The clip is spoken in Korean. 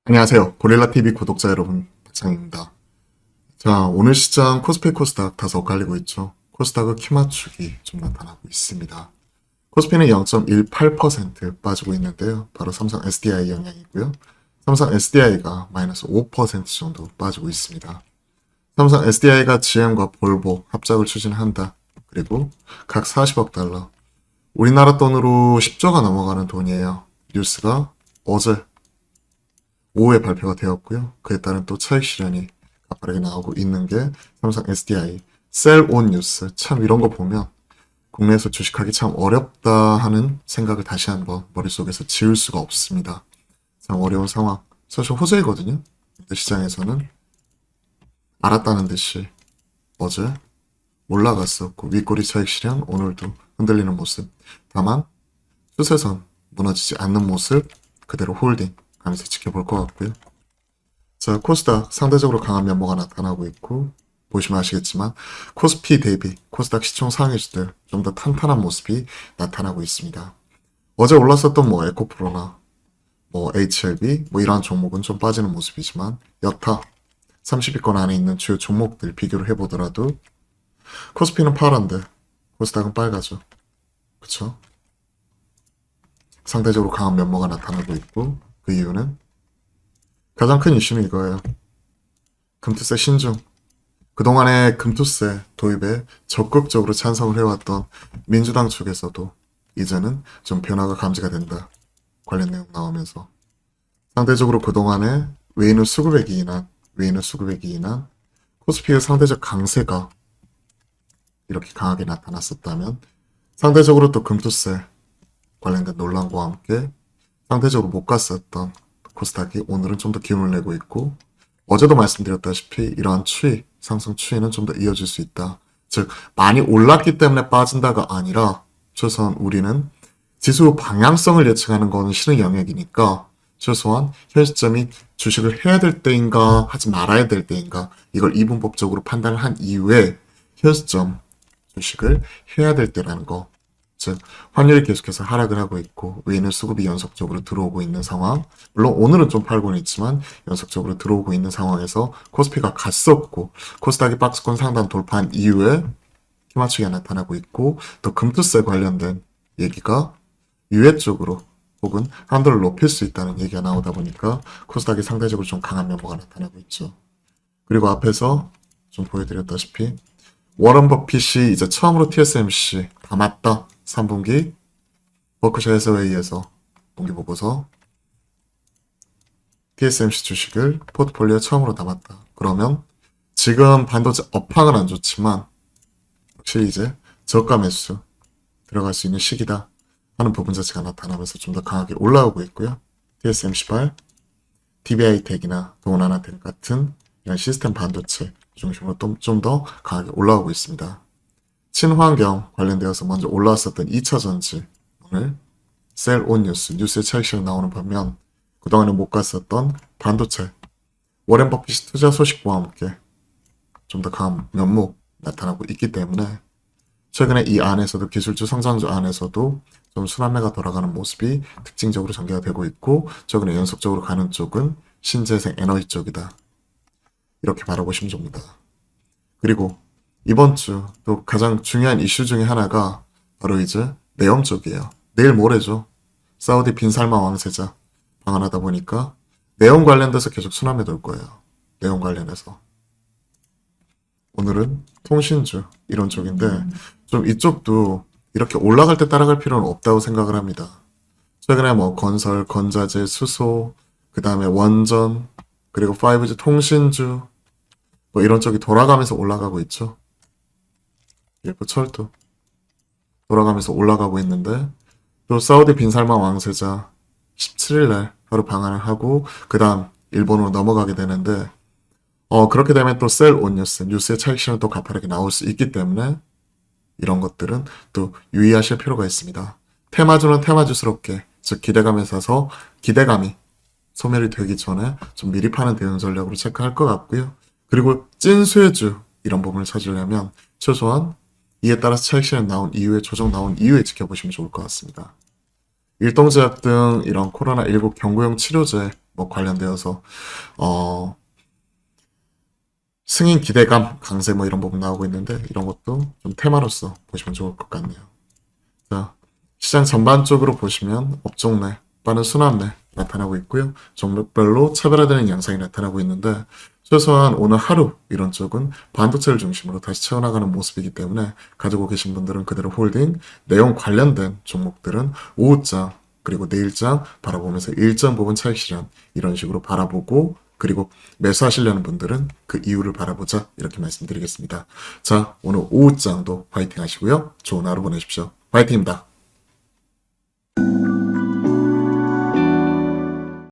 안녕하세요. 고릴라TV 구독자 여러분, 박상입니다. 자, 오늘 시장 코스피 코스닥 다소 엇갈리고 있죠. 코스닥의 키 맞추기 좀 나타나고 있습니다. 코스피는 0.18% 빠지고 있는데요. 바로 삼성 SDI 영향이고요. 삼성 SDI가 마이너스 5% 정도 빠지고 있습니다. 삼성 SDI가 GM과 볼보 합작을 추진한다. 그리고 각 40억 달러. 우리나라 돈으로 10조가 넘어가는 돈이에요. 뉴스가 어제 오후에 발표가 되었고요. 그에 따른 또 차익 실현이 가파르게 나오고 있는 게 삼성 SDI, 셀온 뉴스. 참 이런 거 보면 국내에서 주식하기 참 어렵다 하는 생각을 다시 한번 머릿속에서 지울 수가 없습니다. 참 어려운 상황. 사실 호재이거든요. 근데 시장에서는 알았다는 듯이 어제 올라갔었고 윗꼬리 차익 실현 오늘도 흔들리는 모습. 다만 추세선 무너지지 않는 모습 그대로 홀딩 하면서 지켜볼 것 같고요. 자, 코스닥 상대적으로 강한 면모가 나타나고 있고 보시면 아시겠지만 코스피 대비 코스닥 시총 상위주들 좀 더 탄탄한 모습이 나타나고 있습니다. 어제 올랐었던 에코프로나 HLB 이러한 종목은 좀 빠지는 모습이지만 여타 30위권 안에 있는 주요 종목들 비교를 해보더라도 코스피는 파란데 코스닥은 빨가죠. 그쵸? 상대적으로 강한 면모가 나타나고 있고 그 이유는 가장 큰 이슈는 이거예요. 금투세 신중. 그동안의 금투세 도입에 적극적으로 찬성을 해왔던 민주당 측에서도 이제는 좀 변화가 감지가 된다. 관련 내용 나오면서. 상대적으로 그동안에 외인의 수급액이 인한 코스피의 상대적 강세가 이렇게 강하게 나타났었다면 상대적으로 또 금투세 관련된 논란과 함께 상대적으로 못 갔었던 코스닥이 오늘은 좀 더 기운을 내고 있고 어제도 말씀드렸다시피 이러한 추이, 상승 추이는 좀 더 이어질 수 있다. 즉 많이 올랐기 때문에 빠진다가 아니라 최소한 우리는 지수 방향성을 예측하는 것은 신의 영역이니까 최소한 현 시점이 주식을 해야 될 때인가 하지 말아야 될 때인가 이걸 이분법적으로 판단을 한 이후에 현 시점 주식을 해야 될 때라는 거. 즉 환율이 계속해서 하락을 하고 있고 외인의 수급이 연속적으로 들어오고 있는 상황. 물론 오늘은 좀 팔고는 있지만 연속적으로 들어오고 있는 상황에서 코스피가 갔었고 코스닥이 박스권 상단 돌파한 이후에 키맞추기가 나타나고 있고 또 금투세 관련된 얘기가 유예 쪽으로 혹은 한도를 높일 수 있다는 얘기가 나오다 보니까 코스닥이 상대적으로 좀 강한 면모가 나타나고 있죠. 그리고 앞에서 좀 보여드렸다시피 워런 버핏이 이제 처음으로 TSMC 담았다. 3분기 버크셔 해서웨이에서 분기보고서 TSMC 주식을 포트폴리오에 처음으로 담았다. 그러면 지금 반도체 업황은 안 좋지만 확실히 이제 저가 매수 들어갈 수 있는 시기다 하는 부분 자체가 나타나면서 좀 더 강하게 올라오고 있고요. TSMC발, DBI텍이나 동원하나텍 같은 이런 시스템 반도체 중심으로 좀 더 강하게 올라오고 있습니다. 친환경 관련되어서 먼저 올라왔었던 2차전지 오늘 셀온 뉴스의 차익 실현 나오는 반면 그동안에 못 갔었던 반도체 워렌 버핏 투자 소식과 함께 좀 더 강한 면목 나타나고 있기 때문에 최근에 이 안에서도 기술주 성장주 안에서도 좀 순환매가 돌아가는 모습이 특징적으로 전개가 되고 있고 최근에 연속적으로 가는 쪽은 신재생 에너지 쪽이다. 이렇게 바라보시면 됩니다. 그리고 이번 주 또 가장 중요한 이슈 중에 하나가 바로 이제 내염 쪽이에요. 내일 모레죠. 사우디 빈살만 왕세자 방한하다 보니까 내용 관련돼서 계속 순환매 돌 거예요. 내용 관련해서. 오늘은 통신주 이런 쪽인데 좀 이쪽도 이렇게 올라갈 때 따라갈 필요는 없다고 생각을 합니다. 최근에 건설, 건자재, 수소, 그 다음에 원전, 그리고 5G 통신주 이런 쪽이 돌아가면서 올라가고 있죠. 일부 철도 돌아가면서 올라가고 있는데 또 사우디 빈살만 왕세자 17일날 하루 방한을 하고 그 다음 일본으로 넘어가게 되는데 그렇게 되면 또 셀온 뉴스의 차익 실현 또 가파르게 나올 수 있기 때문에 이런 것들은 또 유의하실 필요가 있습니다. 테마주는 테마주스럽게 즉 기대감에 사서 기대감이 소멸이 되기 전에 좀 미리 파는 대응 전략으로 체크할 것 같고요. 그리고 찐수혜주 이런 부분을 찾으려면 최소한 이에 따라서 차익 실현 나온 이후에 조정 나온 이후에 지켜보시면 좋을 것 같습니다. 일동제약 등 이런 코로나19 경구용 치료제 뭐 관련되어서 승인 기대감, 강세 뭐 이런 부분 나오고 있는데 이런 것도 좀 테마로서 보시면 좋을 것 같네요. 자, 시장 전반적으로 보시면 업종 내 빠른 순환 내 나타나고 있고요. 종목별로 차별화되는 양상이 나타나고 있는데 최소한 오늘 하루 이런 쪽은 반도체를 중심으로 다시 채워나가는 모습이기 때문에 가지고 계신 분들은 그대로 홀딩, 내용 관련된 종목들은 오후장 그리고 내일장 바라보면서 일정 부분 차익 실현 이런 식으로 바라보고 그리고 매수하시려는 분들은 그 이유를 바라보자 이렇게 말씀드리겠습니다. 자, 오늘 오후장도 파이팅 하시고요. 좋은 하루 보내십시오. 파이팅입니다.